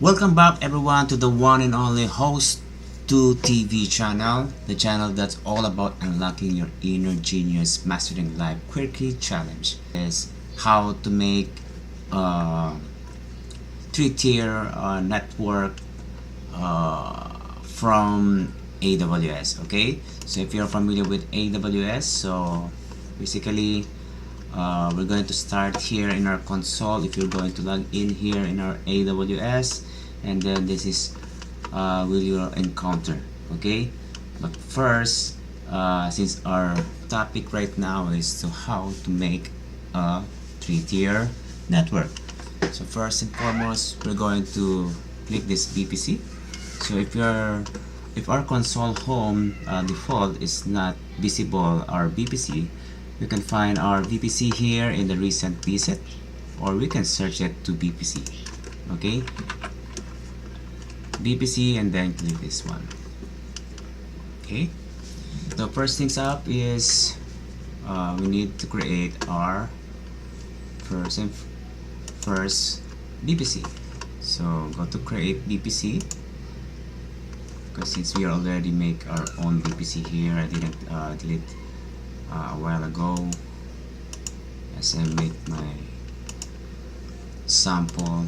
Welcome back everyone to the one and only Host 2 TV channel, the channel that's all about unlocking your inner genius, mastering life. Quirky challenge is how to make a three-tier network from AWS. Okay, so if you're familiar with AWS, so basically we're going to start here in our console. If you're going to log in here in our AWS, and then this is will your encounter. Okay, but first since our topic right now is to how to make a three-tier network, so first and foremost we're going to click this VPC. So if our console home default is not visible, our VPC, you can find our VPC here in the recent visit, or we can search it to VPC. Okay, VPC, and then click this one. Okay, the first things up is we need to create our first VPC. So go to create VPC, because since we already make our own VPC here, I didn't delete a while ago as I make my sample.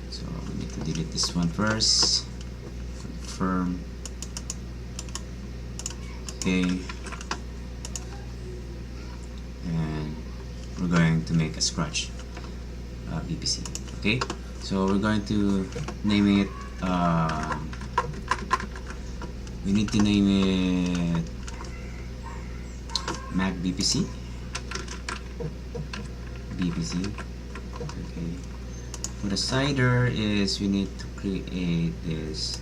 So we need to delete this one first. Confirm. Okay, and we're going to make a scratch VPC. Okay, so we're going to name it we need to name it Mac VPC. Okay, for the CIDR is we need to create this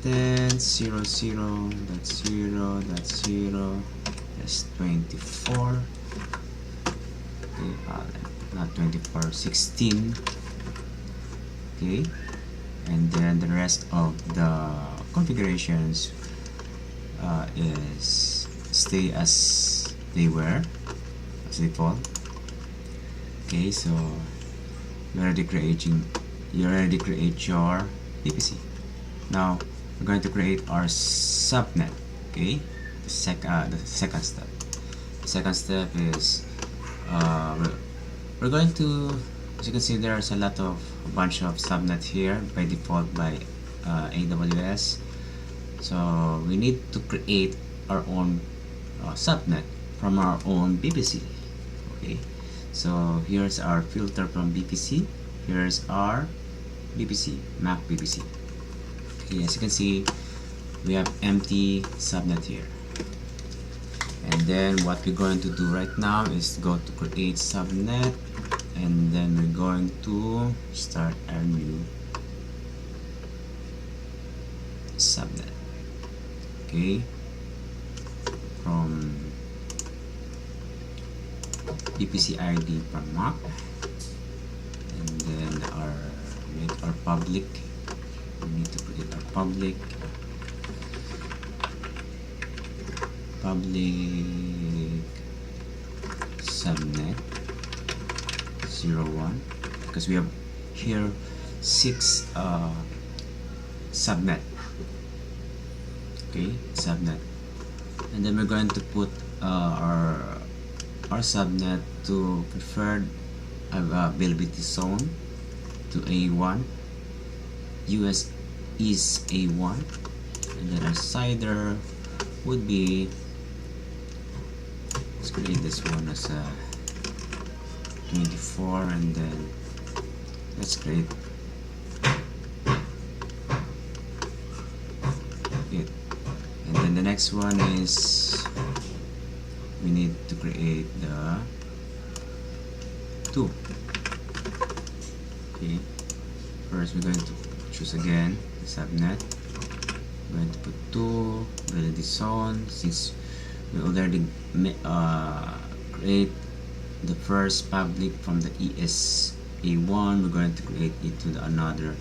10.0.0.0 that's 24. Okay, not 24, 16. Okay, and then the rest of the configurations is stay as they were, as default. Okay, so you already create your VPC. Now we're going to create our subnet. Okay, the second step. The second step is we're going to, as you can see, there's a bunch of subnet here by default by AWS. So we need to create our own subnet from our own VPC. Okay, so here's our filter from VPC. Here's our VPC, Mac VPC. Okay, as you can see, we have empty subnet here. And then what we're going to do right now is go to create subnet, and then we're going to start our new subnet. Okay, from VPC ID from Mac, and then make our public. We need to create our public subnet 01, because we have here 6 subnet. Okay, subnet, and then we're going to put our subnet to preferred availability zone to A1. US is A1, and then our CIDR would be, let's create this one as a 24, and then let's create it. And then the next one is we need to create the 2. Okay, first we're going to choose again the subnet. We're going to put 2 validity zone, since we already create the first public from the ESA1. We're going to create it to another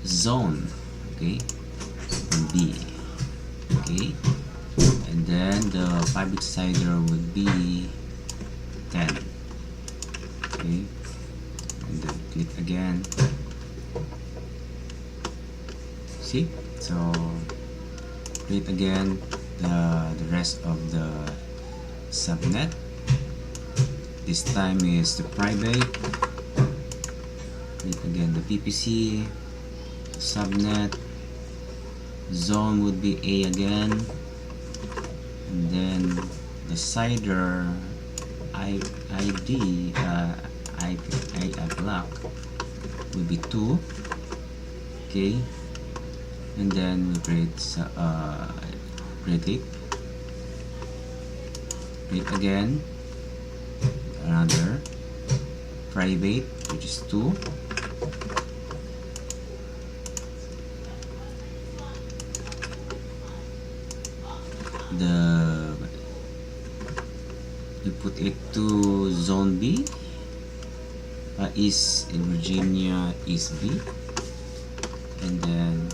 zone. Okay, from B. Okay, and then the public CIDR would be 10. Okay, and then click See? So create again the rest of the subnet. This time is the private. Create again the PPC, subnet, zone would be A again, and then the CIDR ID I block will be 2. Okay, and then we'll create it. Create again another private, which is 2. We put it to zone B, East in Virginia, East B, and then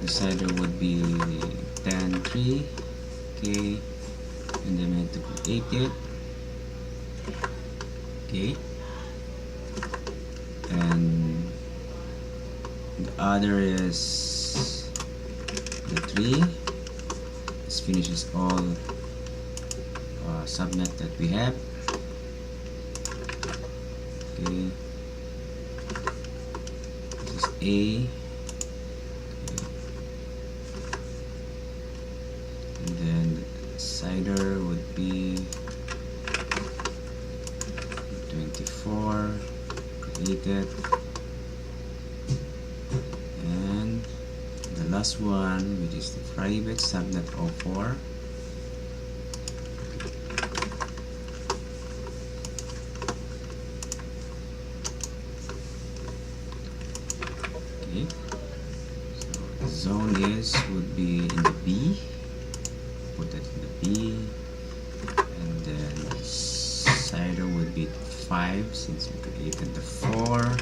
the CIDR would be 10.3. Okay, and then we have to create it. Okay, and the other is the 3. This finishes all subnet that we have. Okay, this is A. Okay. And then the CIDR would be 24. Create it. And the last one, which is the private subnet 04. Okay, so the zone would be in the B. Put that in the B, and then the CIDR would be 5 since we created the 4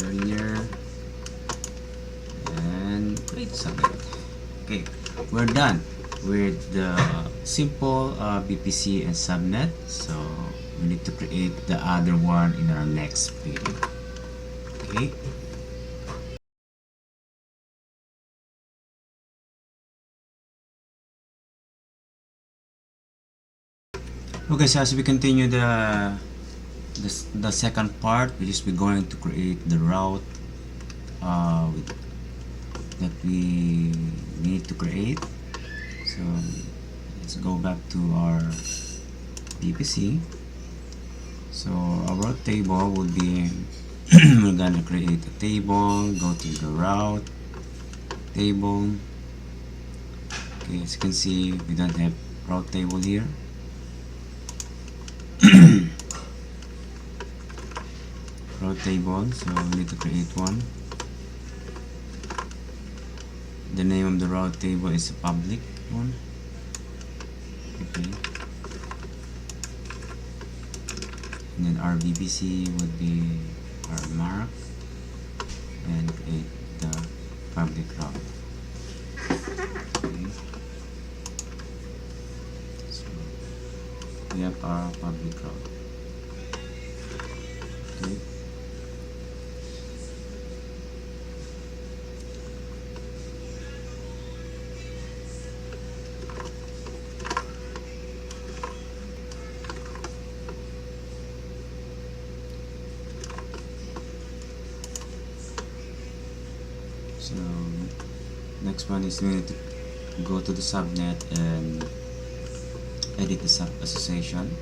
earlier. And create subnet. Okay, we're done with the simple VPC and subnet. So we need to create the other one in our next video. Okay. Okay, so as we continue the second part, which is we're going to create the route that we need to create. So let's go back to our VPC. So our route table would be we're gonna create a table, go to the route table. Okay, as you can see, we don't have route table here. Route table, so we need to create one. The name of the route table is a public one. Okay, and then our VPC would be our mark, and create the public route. Okay. So we have our public route. Okay. So next one is we need to go to the subnet and edit the sub association.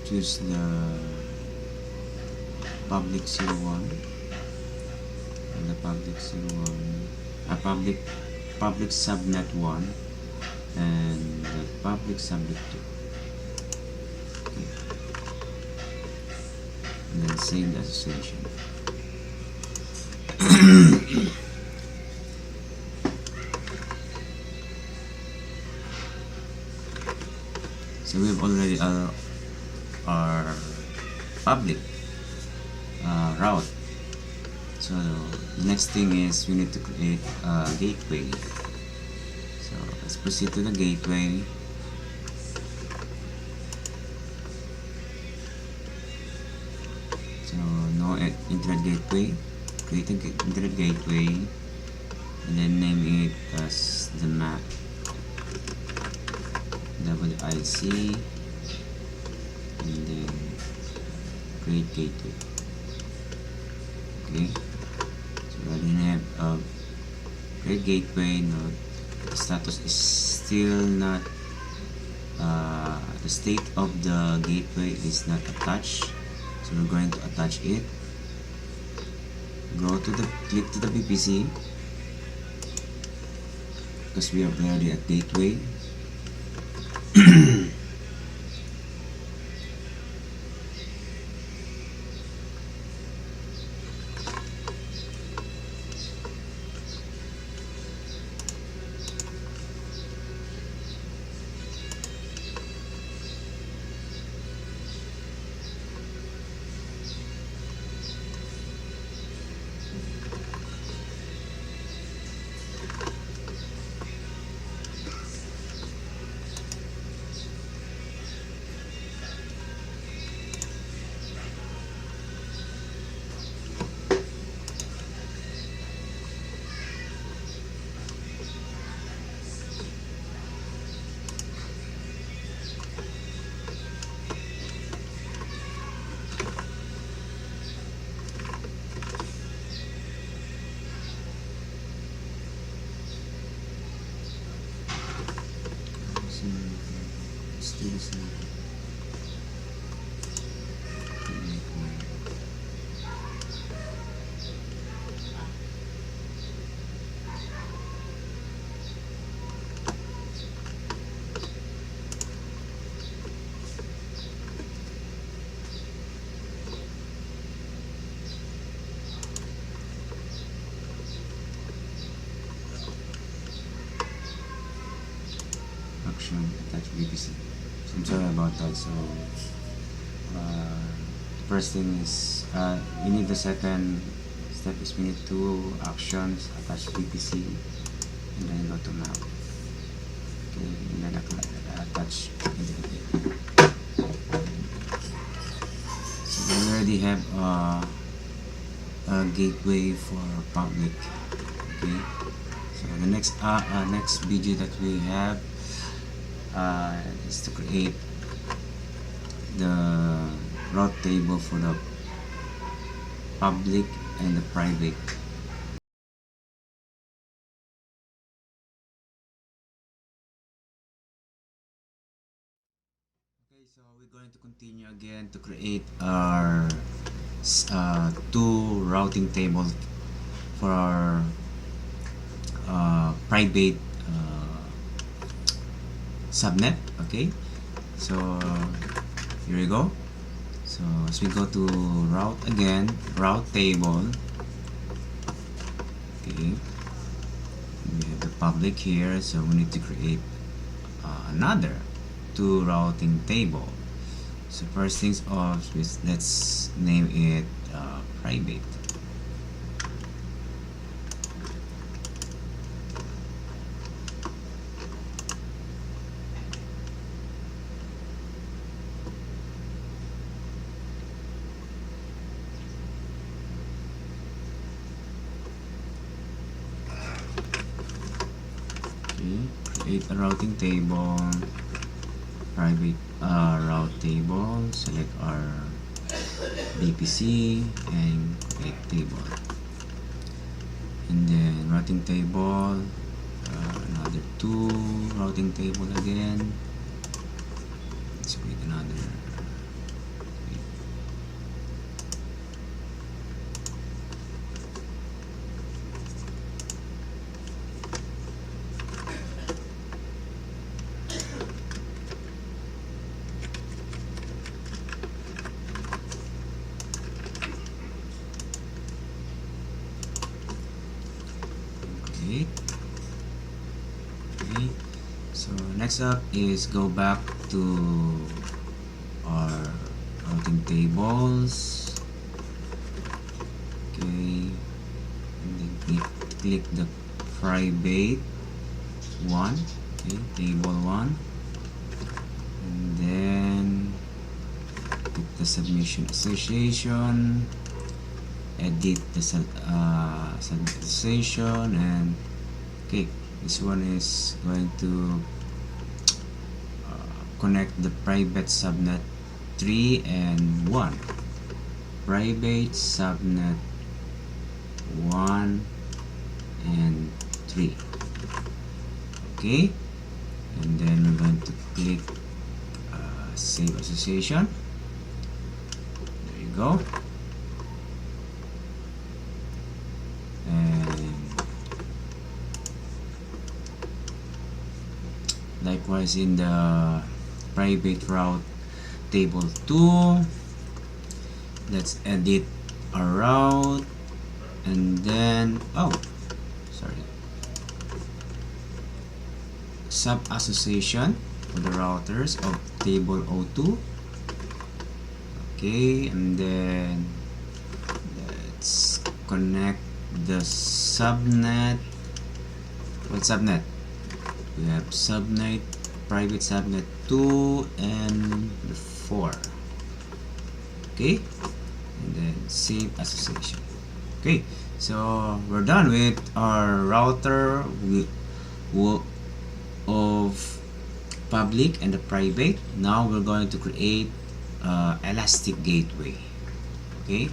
Choose the public 01 and the public 01, public subnet 1 and the public subnet 2. Okay. And then save the association. So we've already our public route. So the next thing is we need to create a gateway. So let's proceed to the gateway. internet gateway. Create an internet gateway and then name it as the map WIC and then create gateway. Okay, so we already have create gateway. Now the status is still not the state of the gateway is not attached, so we're going to attach it. Go to the click to the VPC because we are already at gateway. Action attach VPC. So I'm sorry about that. So first thing is we need the second step is we need two actions, attach VPC and then go to map. Okay, and then attach internet gateway. So we already have a gateway for public. Okay, so the next video that we have is to create the route table for the public and the private. Okay, so we're going to continue again to create our two routing tables for our private subnet. Okay, so here we go. So as we go to route again, route table. Okay, we have the public here, so we need to create another two routing table. So first things off, let's name it private. Create a routing table, private route table, select our VPC and create table, and then routing table, another two routing table again. Let's create another. Okay, so next up is go back to our routing tables. Okay, and then click the private one. Okay, table one, and then click the submission association, edit the subnet and okay, this one is going to connect the private subnet 3 and 1, private subnet 1 and 3. Okay, and then we're going to click save association. There you go. And likewise in the private route table 2, let's edit our route, and then sub association for the routers of table O2. Okay, and then let's connect the subnet. What subnet? We have subnet, private subnet 2 and 4. Okay, and then save association. Okay, so we're done with our router of public and the private. Now we're going to create elastic gateway. Okay,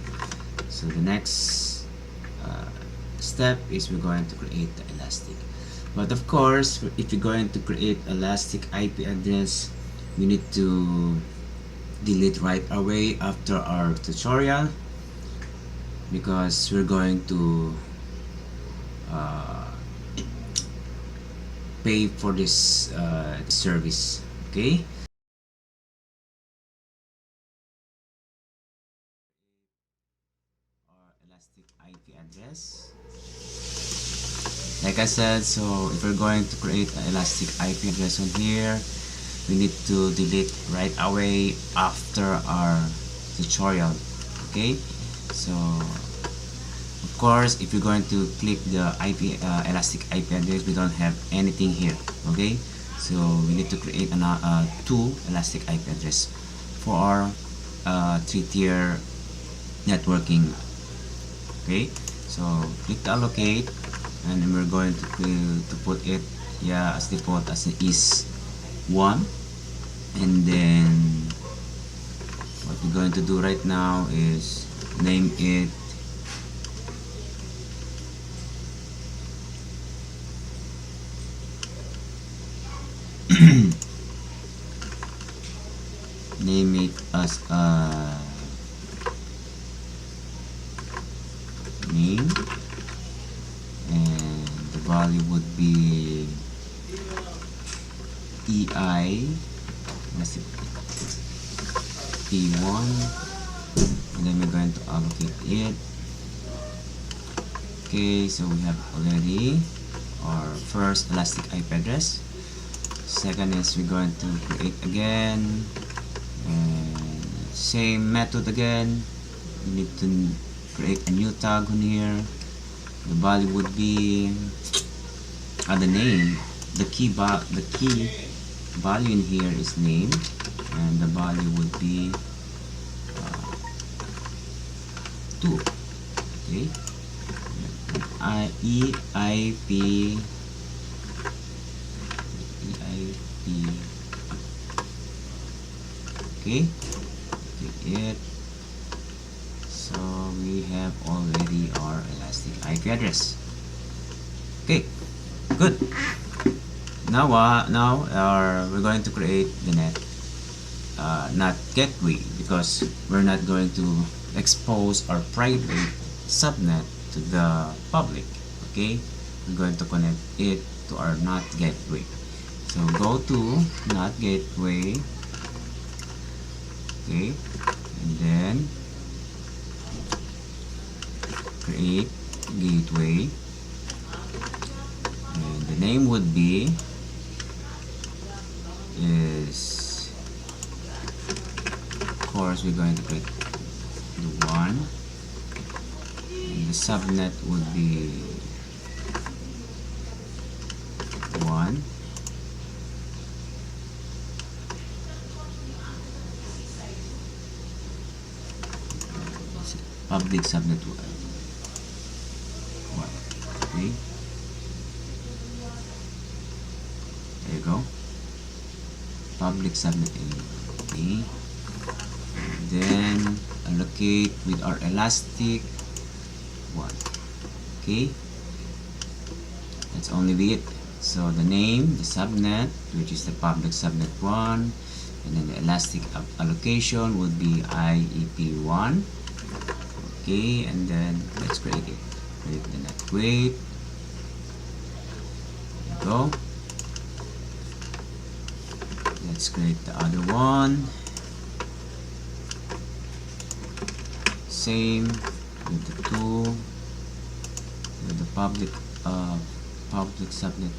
so the next step is we're going to create the elastic. But of course, if you're going to create elastic IP address, we need to delete right away after our tutorial, because we're going to pay for this service. Okay, our elastic IP address, like I said, so if we're going to create an elastic IP address on here, we need to delete right away after our tutorial. Okay, so of course, if you're going to click the IP elastic IP address, we don't have anything here. Okay, so we need to create two elastic IP address for our 3-tier networking. Okay, so click the allocate, and then we're going to put it as default as is 1, and then what we're going to do right now is name it name it as name, and the value would be EI P1, and then we're going to allocate it. Okay, so we have already our first elastic IP address. Second is we're going to create again, and same method again. We need to create a new tag on here. The value would be the name. The key value in here is name, and the value would be 2. Okay, EIP okay, it. So we have already our elastic IP address. Okay, good. Now we're going to create the NAT gateway, because we're not going to expose our private subnet to the public. Okay, we're going to connect it to our NAT gateway. So go to NAT gateway. Okay, and then create gateway, and the name would be of course we're going to create the 1, and the subnet would be 1. Public subnet Okay, there you go. Public subnet A. Okay, then allocate with our elastic 1. Okay, that's only be it. So the name, the subnet, which is the public subnet 1, and then the elastic allocation would be IEP1. Okay, and then let's create it. Create the net weight. There you go. Let's create the other one. Same with the 2, with the public subnet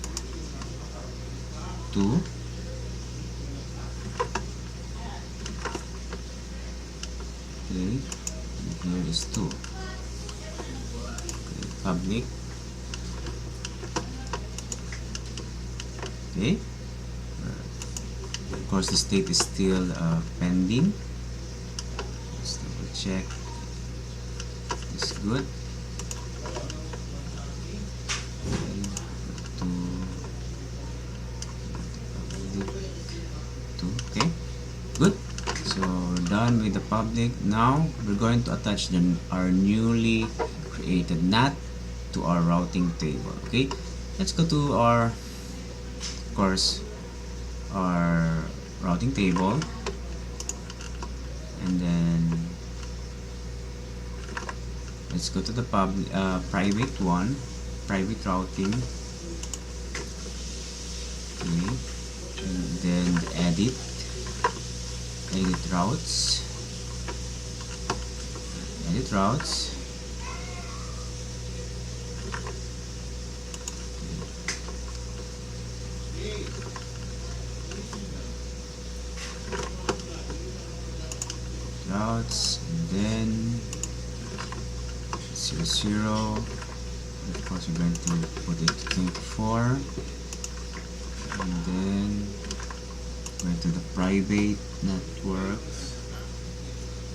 2. Okay, and here is 2. Okay, public. Okay, of course the state is still pending. Let's double check. It's good. Okay, good. So we're done with the public. Now we're going to attach our newly created NAT to our routing table. Okay, let's go to our, of course, our routing table, and then let's go to the private one, private routing. Okay, and then edit routes, and then 00. Of course we're going to put it to 24, and then going to the private network,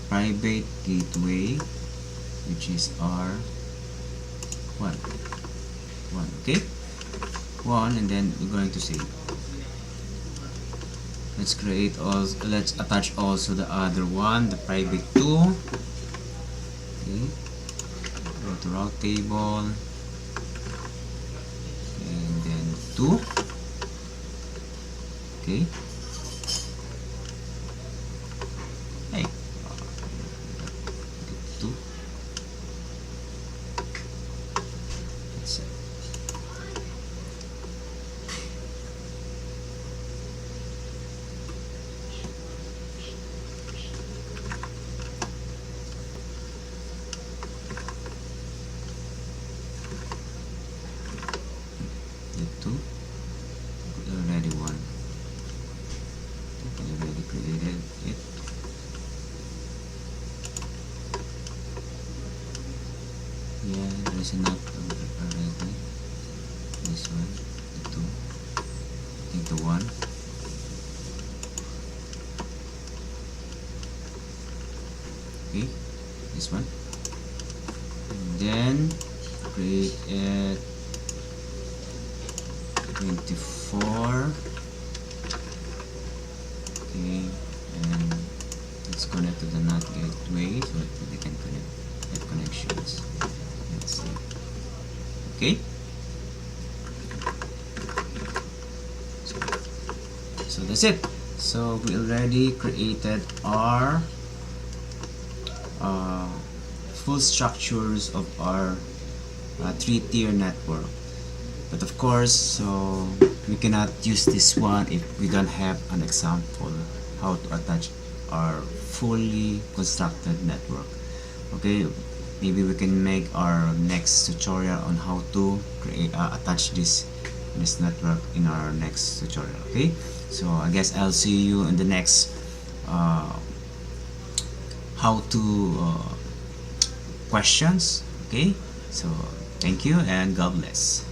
private gateway, which is our 1. Okay, 1, and then we're going to save. Let's attach also the other one, the private 2. Okay, go to route table, and then 2. Okay, hey, 2. That's it. The 2, already 1. I already created it. Yeah, there's a NAT already. This one, the 2. I think the 1. Okay, this one. And then create it 24. Okay, and let's connect to the NAT gateway so that they can get connections. Let's see. Okay, so that's it. So we already created our full structures of our 3-tier network. But of course, so we cannot use this one if we don't have an example how to attach our fully constructed network. Okay, maybe we can make our next tutorial on how to attach this network in our next tutorial. Okay, so I guess I'll see you in the next how to questions. Okay, so thank you and God bless.